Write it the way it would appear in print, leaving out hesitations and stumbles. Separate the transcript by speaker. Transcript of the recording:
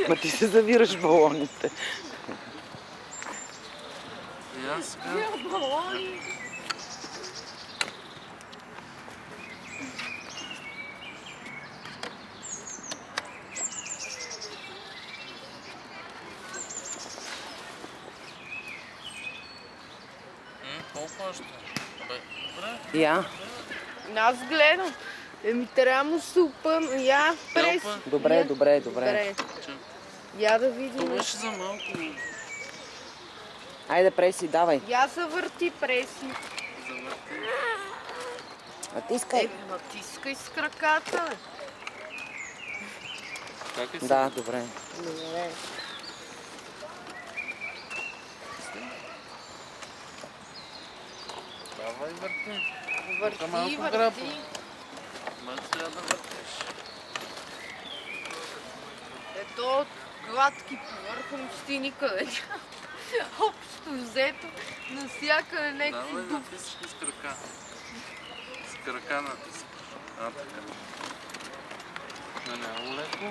Speaker 1: Ма ти се завираш балоните.
Speaker 2: Балони.
Speaker 3: Колко още? Добре.
Speaker 1: Я.
Speaker 2: Аз гледам. Трябва му супа, я преси.
Speaker 1: Добре.
Speaker 2: Добре. Я да видим.
Speaker 3: Това беше за малко.
Speaker 1: Айде, преси, давай.
Speaker 2: Я завърти преси.
Speaker 1: Натискай.
Speaker 2: Натискай с краката, бе.
Speaker 3: Как е
Speaker 1: Да, добре.
Speaker 2: Добре.
Speaker 3: Давай, върти.
Speaker 2: Върти.
Speaker 3: Май трябва да въртиш.
Speaker 2: Ето гладки повърхности никъде. Общо взето, навсякъде някакви
Speaker 3: Давай,
Speaker 2: дупки.
Speaker 3: натискай с крака. С крака натискаш. Така. Наляво леко.